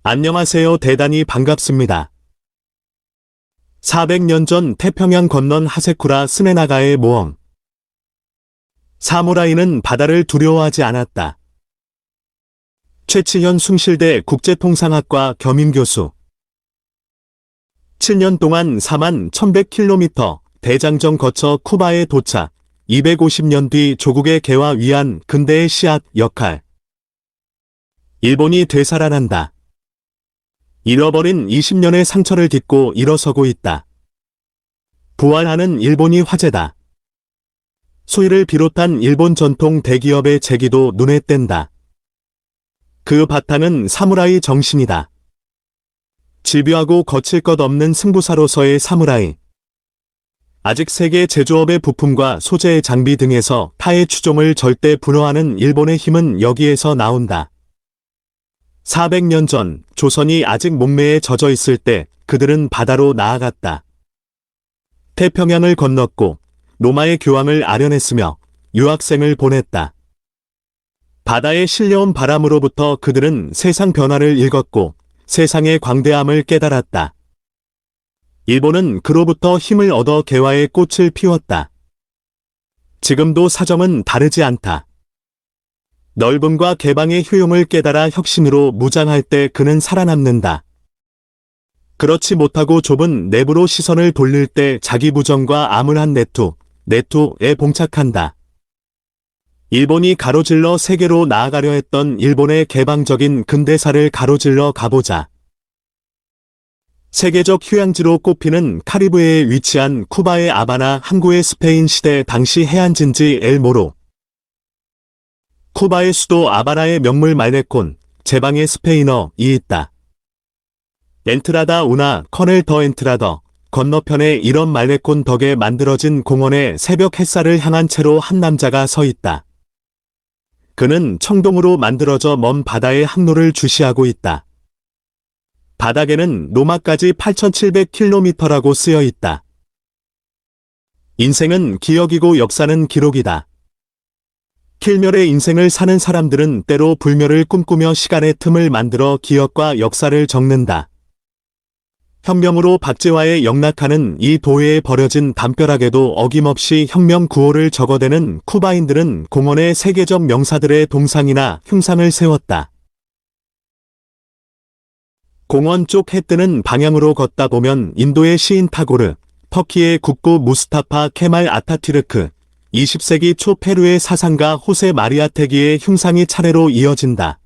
안녕하세요. 대단히 반갑습니다. 400년 전 태평양 건넌 하세쿠라 스네나가의 모험. 사무라이는 바다를 두려워하지 않았다. 최치현 숭실대 국제통상학과 겸임교수. 7년 동안 41,100km 대장정 거쳐 쿠바에 도착, 250년 뒤 조국의 개화 위한 근대의 씨앗 역할. 일본이 되살아난다. 잃어버린 20년의 상처를 딛고 일어서고 있다. 부활하는 일본이 화제다. 소위를 비롯한 일본 전통 대기업의 재기도 눈에 띈다. 그 바탕은 사무라이 정신이다. 집요하고 거칠 것 없는 승부사로서의 사무라이. 아직 세계 제조업의 부품과 소재의 장비 등에서 타의 추종을 절대 불허하는 일본의 힘은 여기에서 나온다. 400년 전 조선이 아직 목매에 젖어 있을 때 그들은 바다로 나아갔다. 태평양을 건넜고 로마의 교황을 아련했으며 유학생을 보냈다. 바다에 실려온 바람으로부터 그들은 세상 변화를 읽었고 세상의 광대함을 깨달았다. 일본은 그로부터 힘을 얻어 개화의 꽃을 피웠다. 지금도 사정은 다르지 않다. 넓음과 개방의 효용을 깨달아 혁신으로 무장할 때 그는 살아남는다. 그렇지 못하고 좁은 내부로 시선을 돌릴 때 자기 부정과 암울한 내투에 봉착한다. 일본이 가로질러 세계로 나아가려 했던 일본의 개방적인 근대사를 가로질러 가보자. 세계적 휴양지로 꼽히는 카리브해에 위치한 쿠바의 아바나 항구의 스페인 시대 당시 해안진지 엘 모로. 쿠바의 수도 아바나의 명물 말레콘, 제방의 스페인어이 있다. 엔트라다 우나 커넬 더 엔트라더, 건너편에 이런 말레콘 덕에 만들어진 공원에 새벽 햇살을 향한 채로 한 남자가 서 있다. 그는 청동으로 만들어져 먼 바다의 항로를 주시하고 있다. 바닥에는 로마까지 8,700km라고 쓰여 있다. 인생은 기억이고 역사는 기록이다. 필멸의 인생을 사는 사람들은 때로 불멸을 꿈꾸며 시간의 틈을 만들어 기억과 역사를 적는다. 혁명으로 박제화에 영락하는 이 도회에 버려진 담벼락에도 어김없이 혁명 구호를 적어대는 쿠바인들은 공원에 세계적 명사들의 동상이나 흉상을 세웠다. 공원 쪽 해뜨는 방향으로 걷다 보면 인도의 시인 타고르, 터키의 국구 무스타파 케말 아타튀르크, 20세기 초 페루의 사상가 호세 마리아 테기의 흉상이 차례로 이어진다.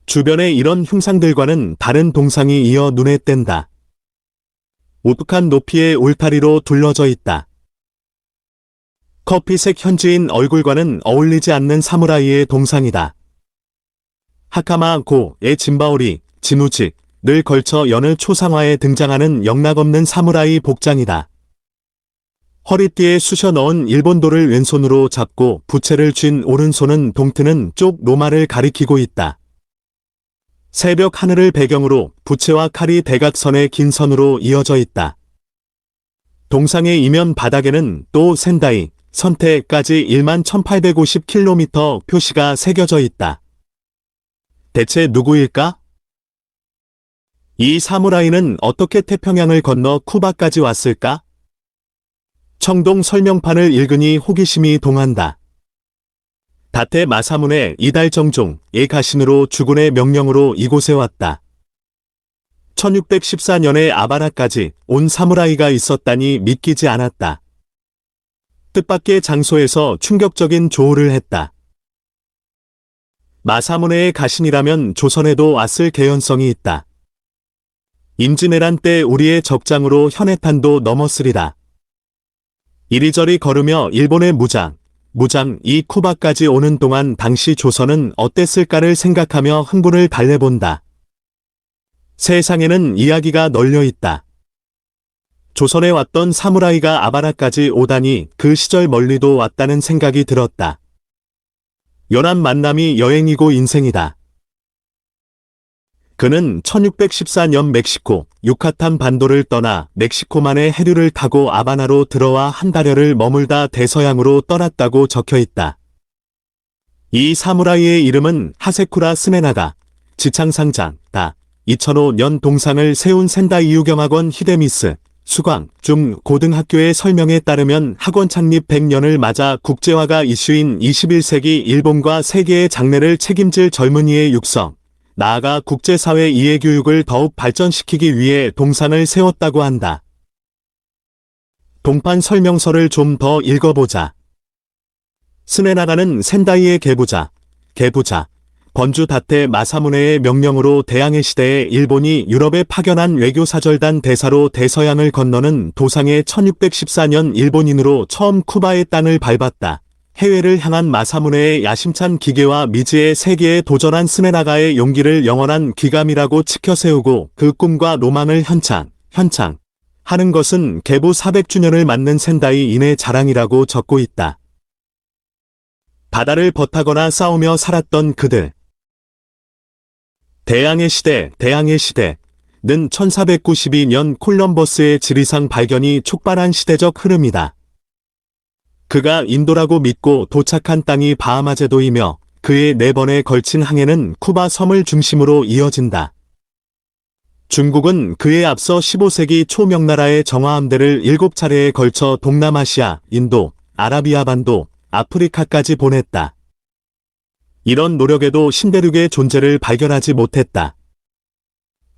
주변에 이런 흉상들과는 다른 동상이 이어 눈에 띈다. 우뚝한 높이의 울타리로 둘러져 있다. 커피색 현지인 얼굴과는 어울리지 않는 사무라이의 동상이다. 하카마 고의 짐바오리, 진우직을 걸쳐 여느 초상화에 등장하는 영락없는 사무라이 복장이다. 허리띠에 쑤셔 넣은 일본도를 왼손으로 잡고 부채를 쥔 오른손은 동트는 쪽 로마를 가리키고 있다. 새벽 하늘을 배경으로 부채와 칼이 대각선의 긴 선으로 이어져 있다. 동상의 이면 바닥에는 또 센다이, 선태까지 11,850km 표시가 새겨져 있다. 대체 누구일까? 이 사무라이는 어떻게 태평양을 건너 쿠바까지 왔을까? 청동 설명판을 읽으니 호기심이 동한다. 다테 마사문의 이달정종의 가신으로 주군의 명령으로 이곳에 왔다. 1614년에 아바나까지 온 사무라이가 있었다니 믿기지 않았다. 뜻밖의 장소에서 충격적인 조우를 했다. 마사문의 가신이라면 조선에도 왔을 개연성이 있다. 임진왜란 때 우리의 적장으로 현해탄도 넘었으리다. 이리저리 걸으며 일본의 무장이 쿠바까지 오는 동안 당시 조선은 어땠을까를 생각하며 흥분을 달래본다. 세상에는 이야기가 널려 있다. 조선에 왔던 사무라이가 아바나까지 오다니 그 시절 멀리도 왔다는 생각이 들었다. 연한 만남이 여행이고 인생이다. 그는 1614년 멕시코, 유카탄 반도를 떠나 멕시코만의 해류를 타고 아바나로 들어와 한 달여를 머물다 대서양으로 떠났다고 적혀 있다. 이 사무라이의 이름은 하세쿠라 스네나가, 지창상장, 다. 2005년 동상을 세운 센다이 유경학원 히데미스, 수광, 중, 고등학교의 설명에 따르면 학원 창립 100년을 맞아 국제화가 이슈인 21세기 일본과 세계의 장래를 책임질 젊은이의 육성, 나아가 국제사회 이해교육을 더욱 발전시키기 위해 동상을 세웠다고 한다. 동판 설명서를 좀 더 읽어보자. 스네나가는 센다이의 계부자, 번주 다테 마사무네의 명령으로 대항해 시대에 일본이 유럽에 파견한 외교사절단 대사로 대서양을 건너는 도상의 1614년 일본인으로 처음 쿠바의 땅을 밟았다. 해외를 향한 마사무네의 야심찬 기계와 미지의 세계에 도전한 스네나가의 용기를 영원한 귀감이라고 치켜세우고 그 꿈과 로망을 현창 하는 것은 개부 400주년을 맞는 센다이인의 자랑이라고 적고 있다. 바다를 벗타거나 싸우며 살았던 그들. 대항해 시대는 1492년 콜럼버스의 지리상 발견이 촉발한 시대적 흐름이다. 그가 인도라고 믿고 도착한 땅이 바하마 제도이며 그의 4번에 걸친 항해는 쿠바 섬을 중심으로 이어진다. 중국은 그에 앞서 15세기 초 명나라의 정화함대를 7차례에 걸쳐 동남아시아, 인도, 아라비아 반도, 아프리카까지 보냈다. 이런 노력에도 신대륙의 존재를 발견하지 못했다.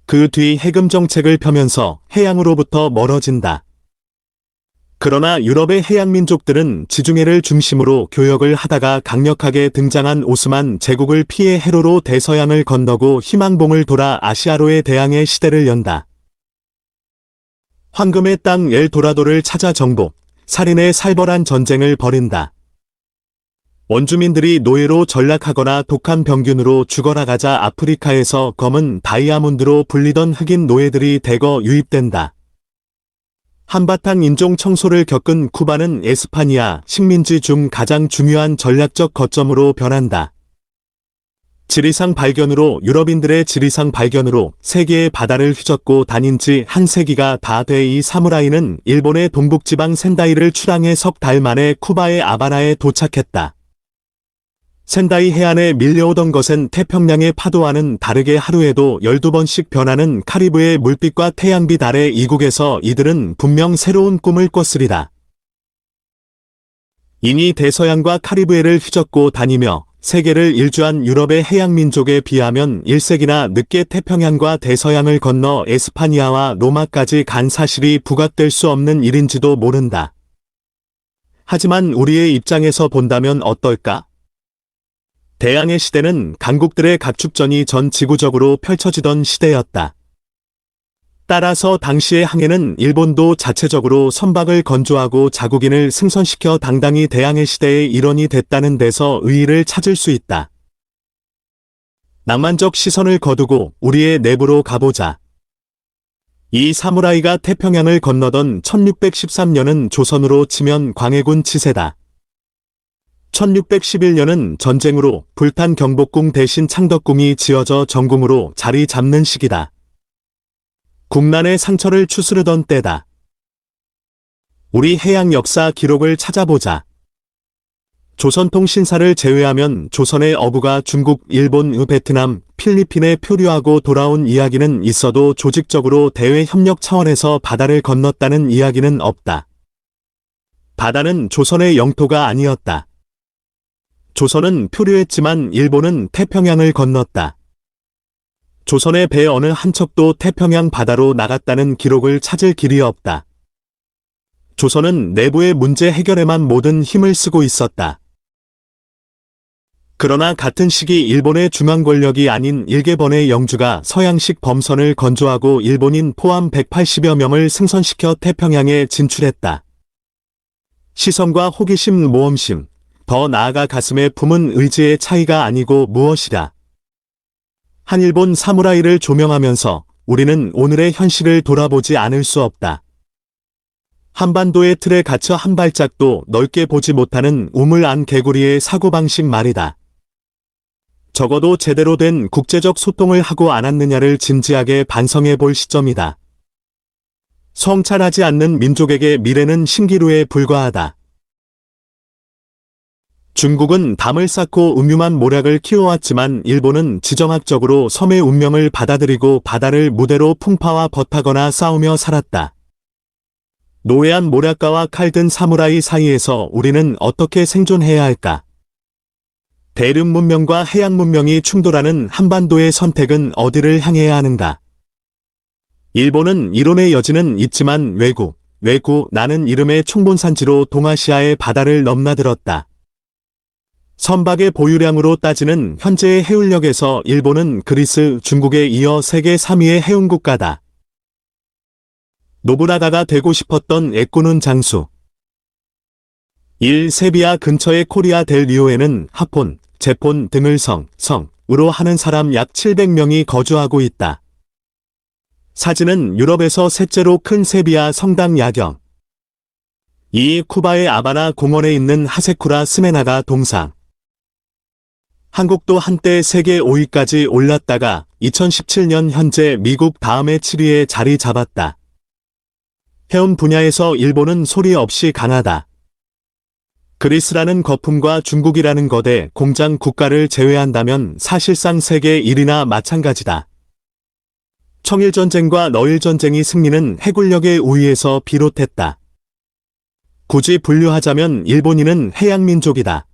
그 뒤 해금 정책을 펴면서 해양으로부터 멀어진다. 그러나 유럽의 해양민족들은 지중해를 중심으로 교역을 하다가 강력하게 등장한 오스만 제국을 피해 해로로 대서양을 건너고 희망봉을 돌아 아시아로의 대항해 시대를 연다. 황금의 땅 엘도라도를 찾아 정복, 살인의 살벌한 전쟁을 벌인다. 원주민들이 노예로 전락하거나 독한 병균으로 죽어나가자 아프리카에서 검은 다이아몬드로 불리던 흑인 노예들이 대거 유입된다. 한바탕 인종 청소를 겪은 쿠바는 에스파니아 식민지 중 가장 중요한 전략적 거점으로 변한다. 지리상 발견으로 유럽인들의 지리상 발견으로 세계의 바다를 휘젓고 다닌 지 한 세기가 다 돼 이 사무라이는 일본의 동북지방 센다이를 출항해 석 달 만에 쿠바의 아바나에 도착했다. 센다이 해안에 밀려오던 것은 태평양의 파도와는 다르게 하루에도 12번씩 변하는 카리브의 물빛과 태양빛 아래 이국에서 이들은 분명 새로운 꿈을 꿨으리다. 이니 대서양과 카리브해를 휘젓고 다니며 세계를 일주한 유럽의 해양민족에 비하면 1세기나 늦게 태평양과 대서양을 건너 에스파니아와 로마까지 간 사실이 부각될 수 없는 일인지도 모른다. 하지만 우리의 입장에서 본다면 어떨까? 대항해 시대는 강국들의 각축전이 전 지구적으로 펼쳐지던 시대였다. 따라서 당시의 항해는 일본도 자체적으로 선박을 건조하고 자국인을 승선시켜 당당히 대항해 시대의 일원이 됐다는 데서 의의를 찾을 수 있다. 낭만적 시선을 거두고 우리의 내부로 가보자. 이 사무라이가 태평양을 건너던 1613년은 조선으로 치면 광해군 치세다. 1611년은 전쟁으로 불탄 경복궁 대신 창덕궁이 지어져 정궁으로 자리 잡는 시기다. 국난의 상처를 추스르던 때다. 우리 해양 역사 기록을 찾아보자. 조선통신사를 제외하면 조선의 어부가 중국, 일본, 베트남, 필리핀에 표류하고 돌아온 이야기는 있어도 조직적으로 대외 협력 차원에서 바다를 건넜다는 이야기는 없다. 바다는 조선의 영토가 아니었다. 조선은 표류했지만 일본은 태평양을 건넜다. 조선의 배 어느 한 척도 태평양 바다로 나갔다는 기록을 찾을 길이 없다. 조선은 내부의 문제 해결에만 모든 힘을 쓰고 있었다. 그러나 같은 시기 일본의 중앙 권력이 아닌 일개번의 영주가 서양식 범선을 건조하고 일본인 포함 180여 명을 승선시켜 태평양에 진출했다. 시선과 호기심, 모험심, 더 나아가 가슴에 품은 의지의 차이가 아니고 무엇이라. 한일본 사무라이를 조명하면서 우리는 오늘의 현실을 돌아보지 않을 수 없다. 한반도의 틀에 갇혀 한 발짝도 넓게 보지 못하는 우물 안 개구리의 사고방식 말이다. 적어도 제대로 된 국제적 소통을 하고 않았느냐를 진지하게 반성해 볼 시점이다. 성찰하지 않는 민족에게 미래는 신기루에 불과하다. 중국은 담을 쌓고 음유만 모략을 키워왔지만 일본은 지정학적으로 섬의 운명을 받아들이고 바다를 무대로 풍파와 벗하거나 싸우며 살았다. 노예한 모략가와 칼든 사무라이 사이에서 우리는 어떻게 생존해야 할까? 대륙 문명과 해양 문명이 충돌하는 한반도의 선택은 어디를 향해야 하는가? 일본은 이론의 여지는 있지만 외구나는 이름의 총본산지로 동아시아의 바다를 넘나들었다. 선박의 보유량으로 따지는 현재의 해운력에서 일본은 그리스, 중국에 이어 세계 3위의 해운국가다. 노부나가가 되고 싶었던 애꾸는 장수. 1. 세비야 근처의 코리아 델 리오에는 하폰, 제폰 등을 성으로 하는 사람 약 700명이 거주하고 있다. 사진은 유럽에서 셋째로 큰 세비야 성당 야경. 2. 쿠바의 아바나 공원에 있는 하세쿠라 스메나가 동상. 한국도 한때 세계 5위까지 올랐다가 2017년 현재 미국 다음에 7위에 자리 잡았다. 해운 분야에서 일본은 소리 없이 강하다. 그리스라는 거품과 중국이라는 거대 공장 국가를 제외한다면 사실상 세계 1위나 마찬가지다. 청일전쟁과 러일전쟁이 승리는 해군력의 우위에서 비롯했다. 굳이 분류하자면 일본인은 해양민족이다.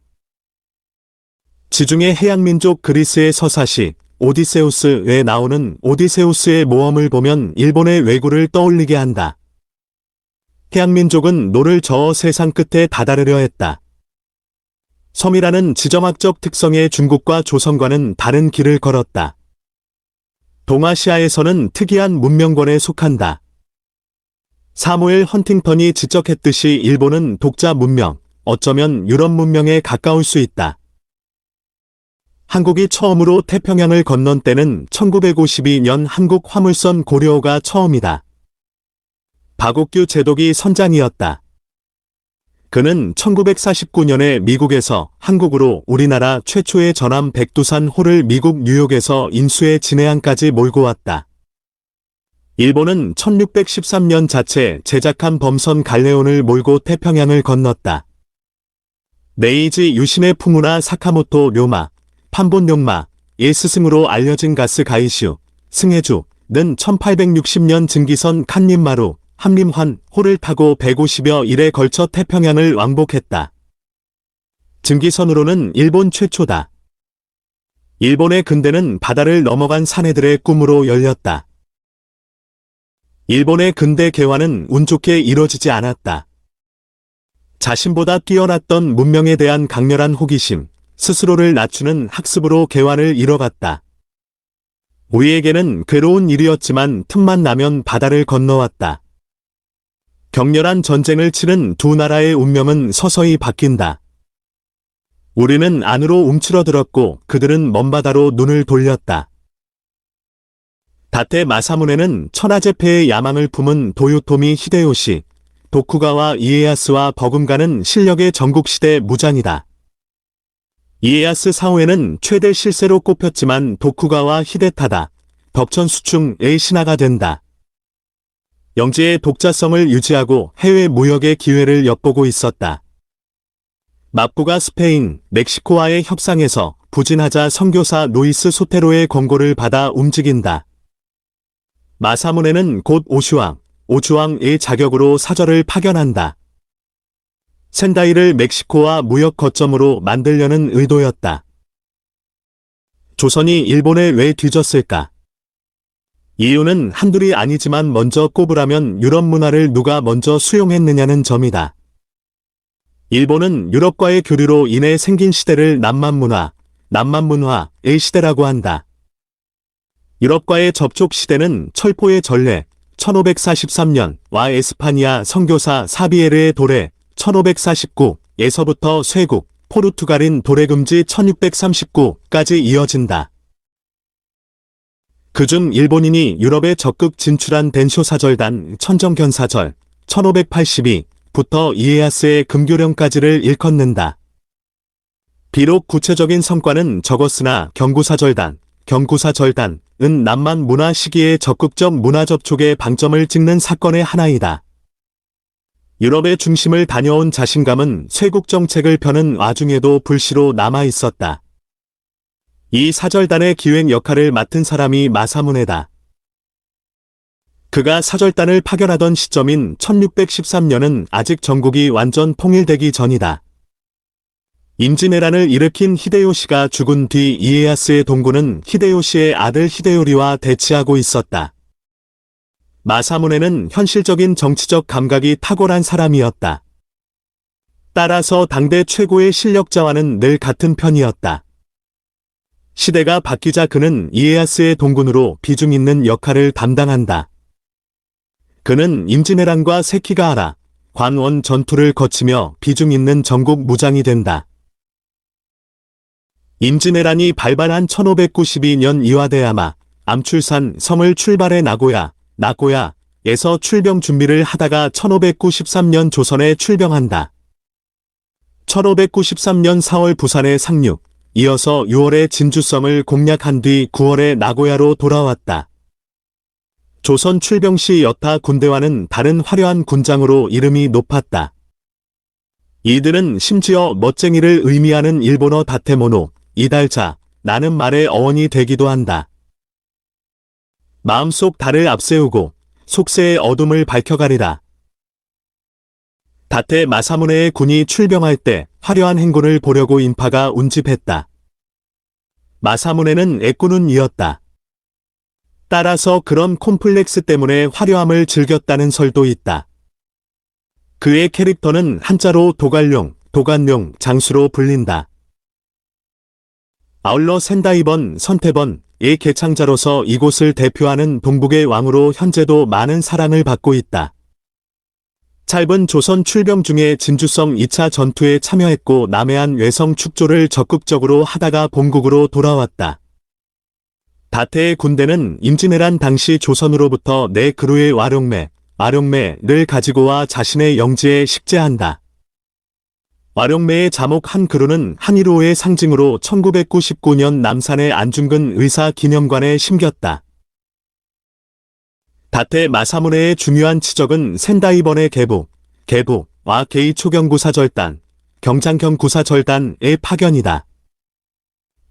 지중해 해양민족 그리스의 서사시 오디세우스에 나오는 오디세우스의 모험을 보면 일본의 왜구를 떠올리게 한다. 해양민족은 노를 저어 세상 끝에 다다르려 했다. 섬이라는 지정학적 특성의 중국과 조선과는 다른 길을 걸었다. 동아시아에서는 특이한 문명권에 속한다. 사무엘 헌팅턴이 지적했듯이 일본은 독자 문명, 어쩌면 유럽 문명에 가까울 수 있다. 한국이 처음으로 태평양을 건넌 때는 1952년 한국 화물선 고려호가 처음이다. 박옥규 제독이 선장이었다. 그는 1949년에 미국에서 한국으로 우리나라 최초의 전함 백두산호를 미국 뉴욕에서 인수해 진해안까지 몰고 왔다. 일본은 1613년 자체 제작한 범선 갈레온을 몰고 태평양을 건넜다. 메이지 유신의 풍우나 사카모토 료마, 판본 룡마의 스승으로 알려진 가스 가이슈, 승해주는 1860년 증기선 칸림마루, 함림환 호를 타고 150여 일에 걸쳐 태평양을 왕복했다. 증기선으로는 일본 최초다. 일본의 근대는 바다를 넘어간 사내들의 꿈으로 열렸다. 일본의 근대 개화는 운 좋게 이뤄지지 않았다. 자신보다 뛰어났던 문명에 대한 강렬한 호기심, 스스로를 낮추는 학습으로 개화를 이뤄갔다. 우리에게는 괴로운 일이었지만 틈만 나면 바다를 건너왔다. 격렬한 전쟁을 치른 두 나라의 운명은 서서히 바뀐다. 우리는 안으로 움츠러들었고 그들은 먼바다로 눈을 돌렸다. 다테 마사무네는 천하제패의 야망을 품은 도요토미 히데요시, 도쿠가와 이에야스와 버금가는 실력의 전국시대 무장이다. 이에야스 사후에는 최대 실세로 꼽혔지만 도쿠가와 히데타다, 덕천수충의 신하가 된다. 영지의 독자성을 유지하고 해외 무역의 기회를 엿보고 있었다. 마푸가 스페인, 멕시코와의 협상에서 부진하자 선교사 루이스 소테로의 권고를 받아 움직인다. 마사무네는 곧 오주왕의 자격으로 사절을 파견한다. 센다이를 멕시코와 무역 거점으로 만들려는 의도였다. 조선이 일본에 왜 뒤졌을까? 이유는 한둘이 아니지만 먼저 꼽으라면 유럽 문화를 누가 먼저 수용했느냐는 점이다. 일본은 유럽과의 교류로 인해 생긴 시대를 남만문화의 시대라고 한다. 유럽과의 접촉 시대는 철포의 전례, 1543년와 에스파니아 선교사 사비에르의 도래, 1549에서부터 쇄국, 포르투갈인 도래금지 1639까지 이어진다. 그중 일본인이 유럽에 적극 진출한 덴쇼사절단 천정견사절 1582부터 이에야스의 금교령까지를 일컫는다. 비록 구체적인 성과는 적었으나 경구사절단은 남만 문화 시기의 적극적 문화 접촉의 방점을 찍는 사건의 하나이다. 유럽의 중심을 다녀온 자신감은 쇄국 정책을 펴는 와중에도 불씨로 남아 있었다. 이 사절단의 기획 역할을 맡은 사람이 마사무네다. 그가 사절단을 파견하던 시점인 1613년은 아직 전국이 완전 통일되기 전이다. 임진왜란을 일으킨 히데요시가 죽은 뒤 이에야스의 동구는 히데요시의 아들 히데요리와 대치하고 있었다. 마사무네는 현실적인 정치적 감각이 탁월한 사람이었다. 따라서 당대 최고의 실력자와는 늘 같은 편이었다. 시대가 바뀌자 그는 이에야스의 동군으로 비중 있는 역할을 담당한다. 그는 임진왜란과 세키가하라, 관원 전투를 거치며 비중 있는 전국 무장이 된다. 임진왜란이 발발한 1592년 이와데야마, 암출산 섬을 출발해 나고야에서 출병 준비를 하다가 1593년 조선에 출병한다. 1593년 4월 부산에 상륙, 이어서 6월에 진주섬을 공략한 뒤 9월에 나고야로 돌아왔다. 조선 출병 시 여타 군대와는 다른 화려한 군장으로 이름이 높았다. 이들은 심지어 멋쟁이를 의미하는 일본어 다테모노, 이달자, 라는 말의 어원이 되기도 한다. 마음속 달을 앞세우고 속세의 어둠을 밝혀가리라. 다테 마사무네의 군이 출병할 때 화려한 행군을 보려고 인파가 운집했다. 마사무네는 애꾸는 이었다. 따라서 그런 콤플렉스 때문에 화려함을 즐겼다는 설도 있다. 그의 캐릭터는 한자로 도갈룡, 도간룡, 장수로 불린다. 아울러 센다이번, 선태번의 개창자로서 이곳을 대표하는 동북의 왕으로 현재도 많은 사랑을 받고 있다. 짧은 조선 출병 중에 진주성 2차 전투에 참여했고 남해안 외성 축조를 적극적으로 하다가 본국으로 돌아왔다. 다테의 군대는 임진왜란 당시 조선으로부터 네 그루의 와룡매를 가지고 와 자신의 영지에 식재한다. 와룡매의 자목 한 그루는 한일호의 상징으로 1999년 남산의 안중근 의사기념관에 심겼다. 다테 마사무네의 중요한 치적은 센다이번의 개부와 게이초경 구사절단, 경장경 구사절단의 파견이다.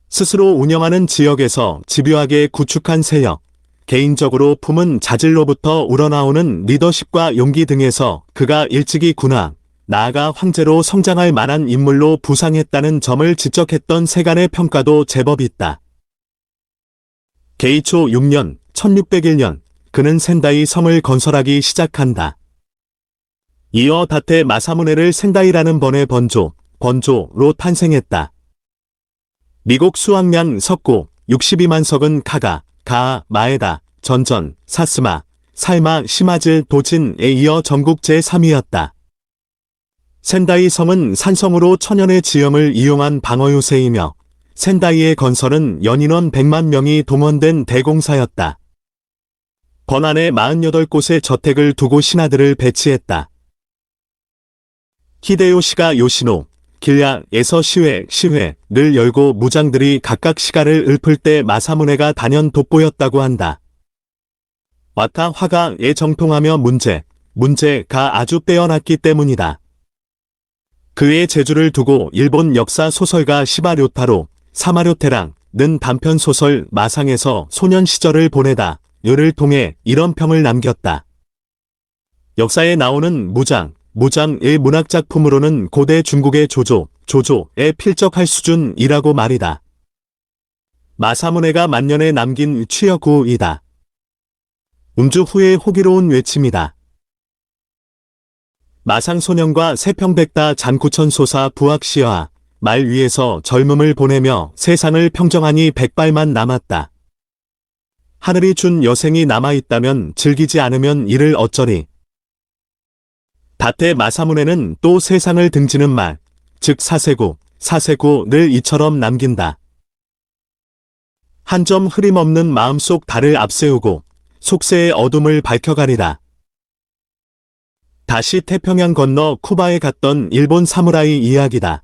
스스로 운영하는 지역에서 집요하게 구축한 세력, 개인적으로 품은 자질로부터 우러나오는 리더십과 용기 등에서 그가 일찍이 군화, 나아가 황제로 성장할 만한 인물로 부상했다는 점을 지적했던 세간의 평가도 제법 있다. 게이초 6년, 1601년, 그는 센다이 섬을 건설하기 시작한다. 이어 다테 마사무네를 센다이라는 번의 번조로 탄생했다. 미국 수확량 석고 62만 석은 가하, 마에다, 전전, 사스마, 살마, 시마즈, 도진에 이어 전국 제3위였다. 센다이 섬은 산성으로 천연의 지형을 이용한 방어 요새이며 센다이의 건설은 연인원 100만 명이 동원된 대공사였다. 번안에 48곳의 저택을 두고 신하들을 배치했다. 히데요시가 요시노, 길야에서 시회를 열고 무장들이 각각 시가를 읊을 때 마사무네가 단연 돋보였다고 한다. 와타 화가에 정통하며 문제가 아주 빼어났기 때문이다. 그의 재주를 두고 일본 역사 소설가 시바료타로 사마료테랑는 단편 소설 마상에서 소년 시절을 보내다 를 통해 이런 평을 남겼다. 역사에 나오는 무장의 문학작품으로는 고대 중국의 조조에 필적할 수준이라고 말이다. 마사무네가 만년에 남긴 취여구이다. 음주 후의 호기로운 외침이다. 마상소년과 세평백다 잔구천소사 부학시와 말 위에서 젊음을 보내며 세상을 평정하니 백발만 남았다. 하늘이 준 여생이 남아있다면 즐기지 않으면 이를 어쩌리. 다테 마사무네는 또 세상을 등지는 말, 즉 사세구를 이처럼 남긴다. 한 점 흐림없는 마음속 달을 앞세우고 속세의 어둠을 밝혀가리라. 다시 태평양 건너 쿠바에 갔던 일본 사무라이 이야기다.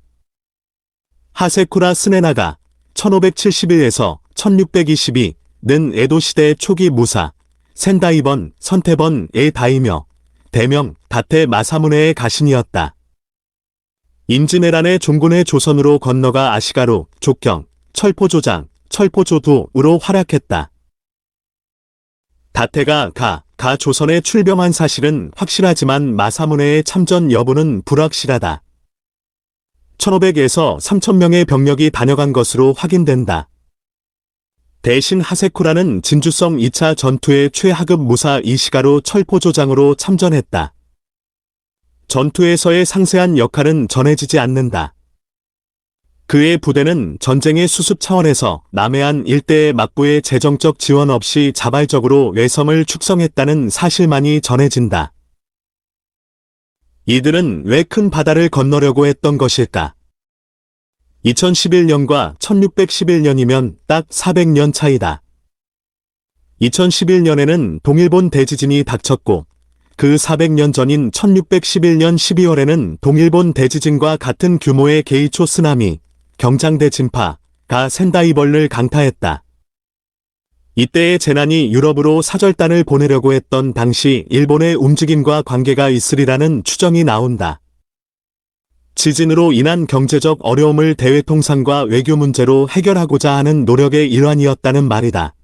하세쿠라 스네나가 1571에서 1622는 에도시대 초기 무사, 센다이번, 선태번의 다이며 대명 다테 마사무네의 가신이었다. 임진왜란의 종군의 조선으로 건너가 아시가루, 족경, 철포조장, 철포조두으로 활약했다. 다테가 가 조선에 출병한 사실은 확실하지만 마사무네의 참전 여부는 불확실하다. 1500에서 3000명의 병력이 다녀간 것으로 확인된다. 대신 하세쿠라는 진주성 2차 전투의 최하급 무사 이시가루 철포조장으로 참전했다. 전투에서의 상세한 역할은 전해지지 않는다. 그의 부대는 전쟁의 수습 차원에서 남해안 일대의 막부의 재정적 지원 없이 자발적으로 외섬을 축성했다는 사실만이 전해진다. 이들은 왜 큰 바다를 건너려고 했던 것일까? 2011년과 1611년이면 딱 400년 차이다. 2011년에는 동일본 대지진이 닥쳤고 그 400년 전인 1611년 12월에는 동일본 대지진과 같은 규모의 게이초 쓰나미, 경장대 진파가 센다이벌을 강타했다. 이때의 재난이 유럽으로 사절단을 보내려고 했던 당시 일본의 움직임과 관계가 있으리라는 추정이 나온다. 지진으로 인한 경제적 어려움을 대외통상과 외교 문제로 해결하고자 하는 노력의 일환이었다는 말이다.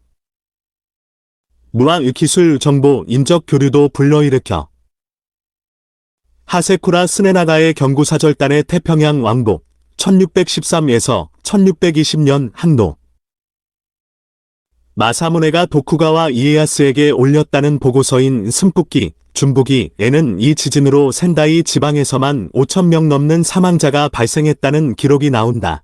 무아유키술 정보 인적 교류도 불러일으켜 하세쿠라 스네나가의 경구사절단의 태평양 왕복 1613에서 1620년 항로 마사무네가 도쿠가와 이에야스에게 올렸다는 보고서인 승북기, 준북기에는 이 지진으로 센다이 지방에서만 5,000명 넘는 사망자가 발생했다는 기록이 나온다.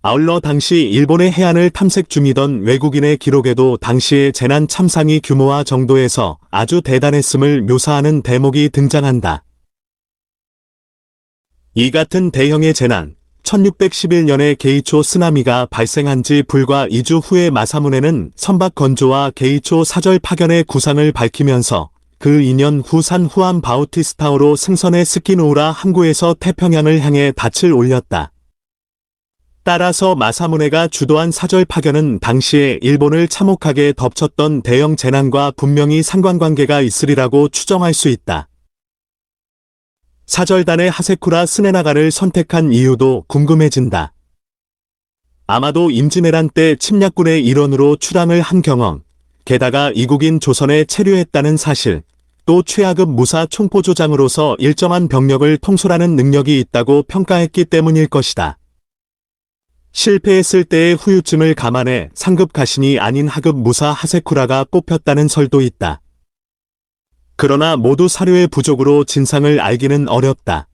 아울러 당시 일본의 해안을 탐색 중이던 외국인의 기록에도 당시의 재난 참상이 규모와 정도에서 아주 대단했음을 묘사하는 대목이 등장한다. 이 같은 대형의 재난, 1611년에 게이초 쓰나미가 발생한 지 불과 2주 후에 마사무네는 선박 건조와 게이초 사절 파견의 구상을 밝히면서 그 2년 후 산 후안 바우티스타오로 승선의 스키노우라 항구에서 태평양을 향해 닻을 올렸다. 따라서 마사무네가 주도한 사절 파견은 당시에 일본을 참혹하게 덮쳤던 대형 재난과 분명히 상관관계가 있으리라고 추정할 수 있다. 사절단의 하세쿠라 스네나가를 선택한 이유도 궁금해진다. 아마도 임진왜란 때 침략군의 일원으로 출항을 한 경험, 게다가 이국인 조선에 체류했다는 사실, 또 최하급 무사 총포조장으로서 일정한 병력을 통솔하는 능력이 있다고 평가했기 때문일 것이다. 실패했을 때의 후유증을 감안해 상급 가신이 아닌 하급 무사 하세쿠라가 뽑혔다는 설도 있다. 그러나 모두 사료의 부족으로 진상을 알기는 어렵다.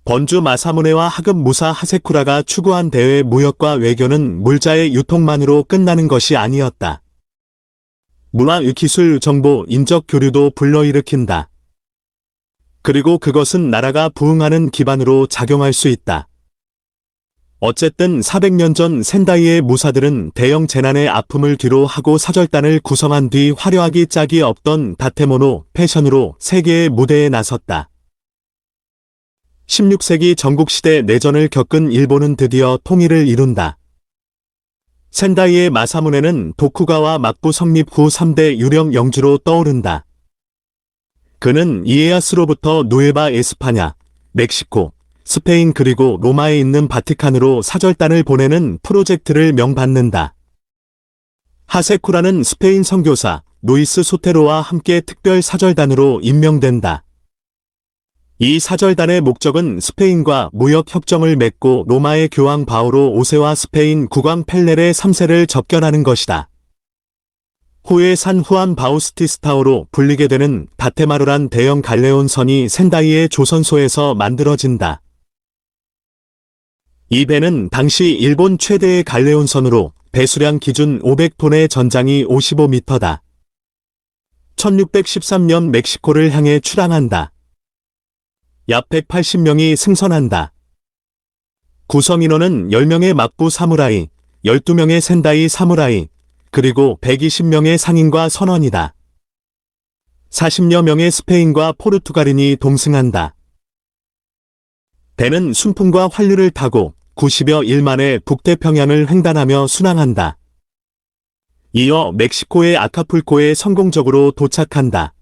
번주 마사무네와 하급 무사 하세쿠라가 추구한 대외 무역과 외교는 물자의 유통만으로 끝나는 것이 아니었다. 문화 기술 정보 인적 교류도 불러일으킨다. 그리고 그것은 나라가 부흥하는 기반으로 작용할 수 있다. 어쨌든 400년 전 센다이의 무사들은 대형 재난의 아픔을 뒤로 하고 사절단을 구성한 뒤 화려하기 짝이 없던 다테모노 패션으로 세계의 무대에 나섰다. 16세기 전국시대 내전을 겪은 일본은 드디어 통일을 이룬다. 센다이의 마사무네는 도쿠가와 막부 성립 후 3대 유령 영주로 떠오른다. 그는 이에야스로부터 누에바 에스파냐, 멕시코, 스페인 그리고 로마에 있는 바티칸으로 사절단을 보내는 프로젝트를 명받는다. 하세쿠라는 스페인 선교사 루이스 소테로와 함께 특별 사절단으로 임명된다. 이 사절단의 목적은 스페인과 무역 협정을 맺고 로마의 교황 바오로 5세와 스페인 국왕 펠레레 3세를 접견하는 것이다. 후에 산 후안 바우스티스타오로 불리게 되는 다테마루란 대형 갈레온선이 센다이의 조선소에서 만들어진다. 이 배는 당시 일본 최대의 갈레온선으로 배수량 기준 500톤의 전장이 55m다. 1613년 멕시코를 향해 출항한다. 약 180명이 승선한다. 구성 인원은 10명의 막부 사무라이, 12명의 센다이 사무라이, 그리고 120명의 상인과 선원이다. 40여 명의 스페인과 포르투갈인이 동승한다. 배는 순풍과 환류를 타고 90여 일 만에 북태평양을 횡단하며 순항한다. 이어 멕시코의 아카풀코에 성공적으로 도착한다.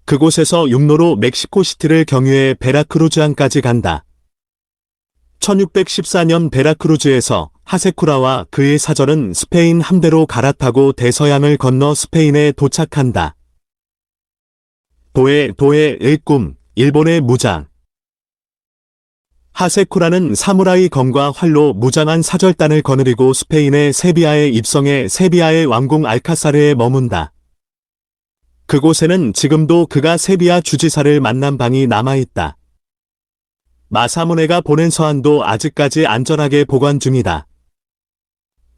그곳에서 육로로 멕시코시티를 경유해 베라크루즈항까지 간다. 1614년 베라크루즈에서 하세쿠라와 그의 사절은 스페인 함대로 갈아타고 대서양을 건너 스페인에 도착한다. 도해의 꿈, 일본의 무장. 하세쿠라는 사무라이 검과 활로 무장한 사절단을 거느리고 스페인의 세비야에 입성해 세비야의 왕궁 알카사르에 머문다. 그곳에는 지금도 그가 세비야 주지사를 만난 방이 남아있다. 마사무네가 보낸 서한도 아직까지 안전하게 보관 중이다.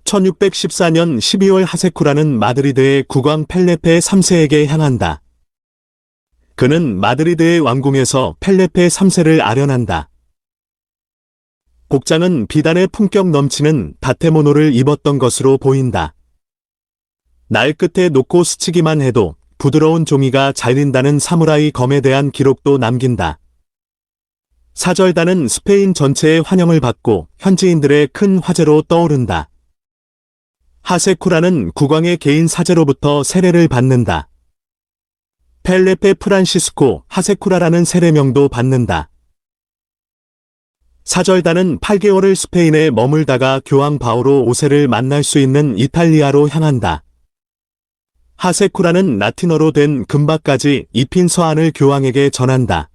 1614년 12월 하세쿠라는 마드리드의 국왕 펠레페 3세에게 향한다. 그는 마드리드의 왕궁에서 펠레페 3세를 아련한다. 복장은 비단의 품격 넘치는 다테모노를 입었던 것으로 보인다. 날 끝에 놓고 스치기만 해도 부드러운 종이가 잘린다는 사무라이 검에 대한 기록도 남긴다. 사절단은 스페인 전체의 환영을 받고 현지인들의 큰 화제로 떠오른다. 하세쿠라는 국왕의 개인 사제로부터 세례를 받는다. 펠레페 프란시스코 하세쿠라라는 세례명도 받는다. 사절단은 8개월을 스페인에 머물다가 교황 바오로 5세를 만날 수 있는 이탈리아로 향한다. 하세쿠라는 라틴어로 된 금박까지 입힌 서한을 교황에게 전한다.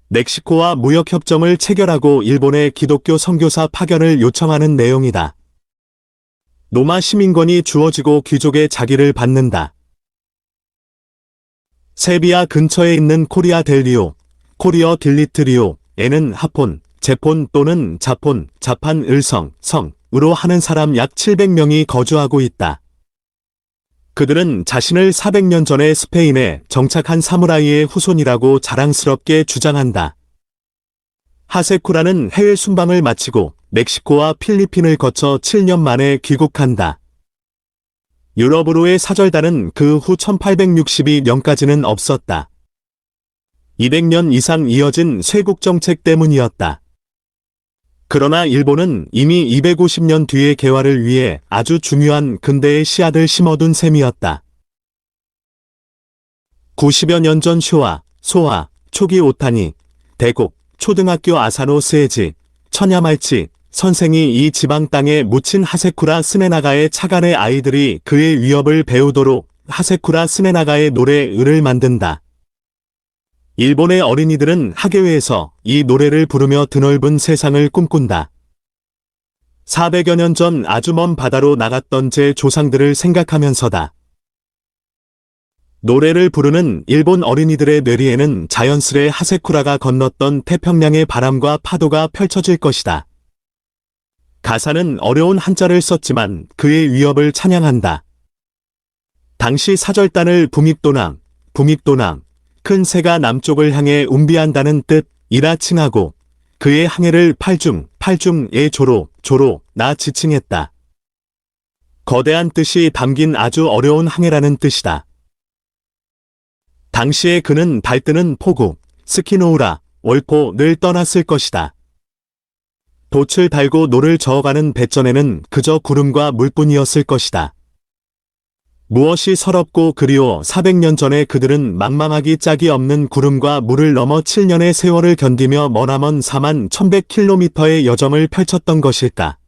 멕시코와 무역협정을 체결하고 일본의 기독교 선교사 파견을 요청하는 내용이다. 로마 시민권이 주어지고 귀족의 자기를 받는다. 세비야 근처에 있는 코리아 델리오, 코리어 딜리트리오에는 하폰, 제폰 또는 자폰, 자판 을성, 성으로 하는 사람 약 700명이 거주하고 있다. 그들은 자신을 400년 전에 스페인에 정착한 사무라이의 후손이라고 자랑스럽게 주장한다. 하세쿠라는 해외 순방을 마치고 멕시코와 필리핀을 거쳐 7년 만에 귀국한다. 유럽으로의 사절단은 그 후 1862년까지는 없었다. 200년 이상 이어진 쇄국 정책 때문이었다. 그러나 일본은 이미 250년 뒤의 개화를 위해 아주 중요한 근대의 씨앗을 심어둔 셈이었다. 90여 년 전 쇼와, 소와, 초기 오타니, 대곡, 초등학교 아사노 스에지, 천야말치, 선생이 이 지방 땅에 묻힌 하세쿠라 스네나가의 차간의 아이들이 그의 위협을 배우도록 하세쿠라 스네나가의 노래을 만든다. 일본의 어린이들은 학예회에서 이 노래를 부르며 드넓은 세상을 꿈꾼다. 400여 년 전 아주 먼 바다로 나갔던 제 조상들을 생각하면서다. 노래를 부르는 일본 어린이들의 뇌리에는 자연스레 하세쿠라가 건넜던 태평양의 바람과 파도가 펼쳐질 것이다. 가사는 어려운 한자를 썼지만 그의 위협을 찬양한다. 당시 사절단을 북익도남, 큰 새가 남쪽을 향해 운비한다는 뜻이라 칭하고 그의 항해를 팔중의 조로나 지칭했다. 거대한 뜻이 담긴 아주 어려운 항해라는 뜻이다. 당시에 그는 달뜨는 포구, 스키노우라, 월포를 떠났을 것이다. 돛을 달고 노를 저어가는 뱃전에는 그저 구름과 물뿐이었을 것이다. 무엇이 서럽고 그리워 400년 전에 그들은 망망하기 짝이 없는 구름과 물을 넘어 7년의 세월을 견디며 머나먼 41,100km의 여정을 펼쳤던 것일까.